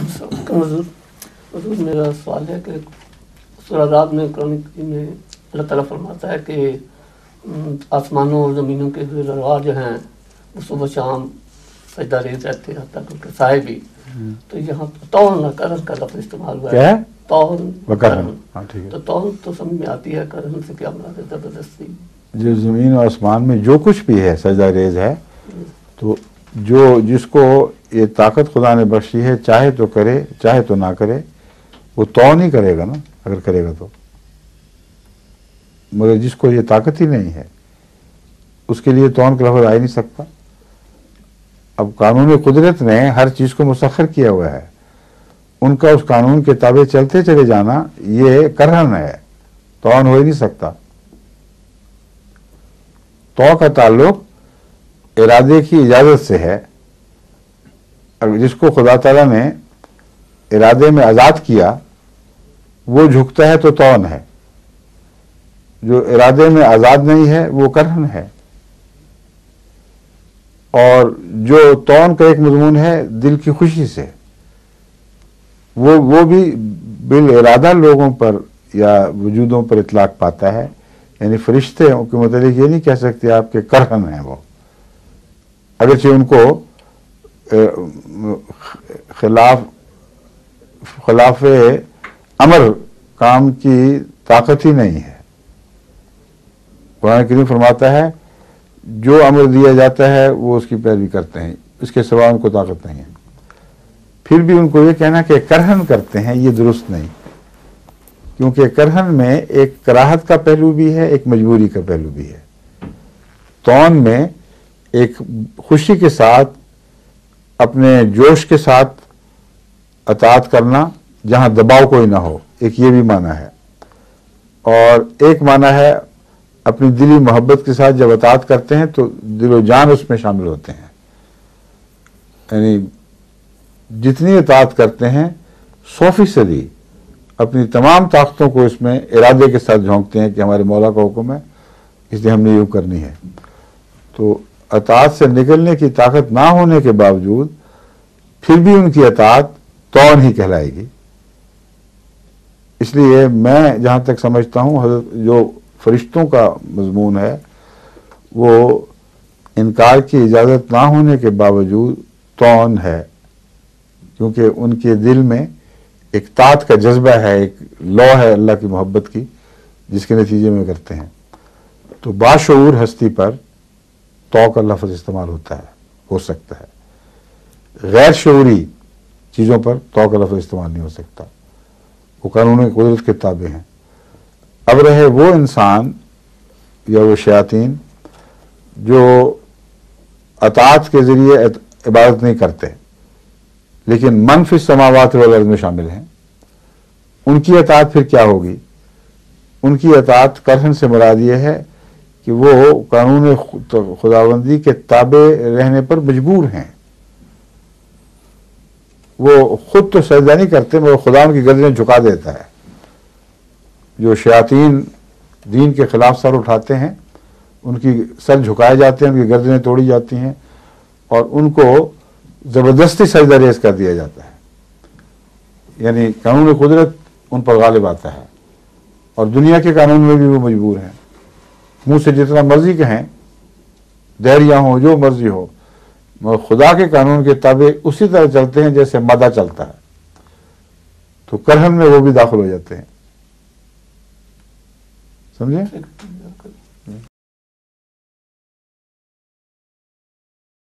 حضور میرا سوال ہے کہ سورہ رعد میں قرآن کریم میں اللہ تعالیٰ فرماتا ہے کہ آسمانوں اور زمینوں کے ذرات جو ہیں وہ صبح شام سجدہ ریز رہتے ہیں حتیٰ کہ ان کے سائے بھی. تو یہاں طون اور کرن کا لفظ استعمال ہوا ہے. طون کرن, تو طون تو سمجھ میں آتی ہے, کرن سے کیا مراد ہے؟ زبردستی جو زمین و آسمان میں جو کچھ بھی ہے سجدہ ریز ہے, تو جو جس کو یہ طاقت خدا نے بخشی ہے چاہے تو کرے چاہے تو نہ کرے, وہ طون ہی کرے گا نا اگر کرے گا تو. مگر جس کو یہ طاقت ہی نہیں ہے اس کے لیے طون کا لفظ آ ہی نہیں سکتا. اب قانون قدرت نے ہر چیز کو مسخر کیا ہوا ہے, ان کا اس قانون کے تابع چلتے چلے جانا یہ کرہن ہے, طون ہو ہی نہیں سکتا. تو کا تعلق ارادے کی اجازت سے ہے. جس کو خدا تعالیٰ نے ارادے میں آزاد کیا وہ جھکتا ہے تو طون ہے, جو ارادے میں آزاد نہیں ہے وہ کرہن ہے. اور جو طون کا ایک مضمون ہے دل کی خوشی سے, وہ بھی بالارادہ لوگوں پر یا وجودوں پر اطلاق پاتا ہے. یعنی فرشتے کے متعلق یہ نہیں کہہ سکتے آپ کے کرہن ہیں وہ, اگرچہ ان کو خلاف امر کام کی طاقت ہی نہیں ہے. قرآن کریم فرماتا ہے جو امر دیا جاتا ہے وہ اس کی پیروی کرتے ہیں, اس کے سوا ان کو طاقت نہیں ہے. پھر بھی ان کو یہ کہنا کہ کرہن کرتے ہیں یہ درست نہیں, کیونکہ کرہن میں ایک کراہت کا پہلو بھی ہے, ایک مجبوری کا پہلو بھی ہے. طون میں ایک خوشی کے ساتھ اپنے جوش کے ساتھ اطاعت کرنا جہاں دباؤ کوئی نہ ہو, ایک یہ بھی معنی ہے. اور ایک معنی ہے اپنی دلی محبت کے ساتھ جب اطاعت کرتے ہیں تو دل و جان اس میں شامل ہوتے ہیں. یعنی جتنی اطاعت کرتے ہیں 100% اپنی تمام طاقتوں کو اس میں ارادے کے ساتھ جھونکتے ہیں کہ ہمارے مولا کا حکم ہے اس لیے ہم نے یوں کرنی ہے. تو اطاعت سے نکلنے کی طاقت نہ ہونے کے باوجود پھر بھی ان کی اطاعت طون ہی کہلائے گی. اس لیے میں جہاں تک سمجھتا ہوں حضرت جو فرشتوں کا مضمون ہے وہ انکار کی اجازت نہ ہونے کے باوجود طون ہے, کیونکہ ان کے دل میں ایک طاعت کا جذبہ ہے, ایک لو ہے اللہ کی محبت کی جس کے نتیجے میں کرتے ہیں. تو باشعور ہستی پر تو کا لفظ استعمال ہوتا ہے, ہو سکتا ہے. غیر شعوری چیزوں پر تو کا لفظ استعمال نہیں ہو سکتا, وہ قانون قدرت کے تابع ہیں. اب رہے وہ انسان یا وہ شیاطین جو اطاعت کے ذریعے عبادت نہیں کرتے لیکن من فی السماوات والارض میں شامل ہیں, ان کی اطاعت پھر کیا ہوگی؟ ان کی اطاعت کرہن سے مراد یہ ہے کہ وہ قانون خداوندی کے تابع رہنے پر مجبور ہیں. وہ خود تو سجدہ نہیں کرتے مگر خدا ان کی گردنیں جھکا دیتا ہے. جو شیاطین دین کے خلاف سر اٹھاتے ہیں ان کی سر جھکائے جاتے ہیں, ان کی گردنیں توڑی جاتی ہیں اور ان کو زبردستی سجدہ ریز کر دیا جاتا ہے. یعنی قانون قدرت ان پر غالب آتا ہے اور دنیا کے قانون میں بھی وہ مجبور ہیں. منہ سے جتنا مرضی کہیں, دہریاں ہوں, جو مرضی ہو, مگر خدا کے قانون کے تابع اسی طرح چلتے ہیں جیسے مادہ چلتا ہے. تو کرہن میں وہ بھی داخل ہو جاتے ہیں. سمجھے؟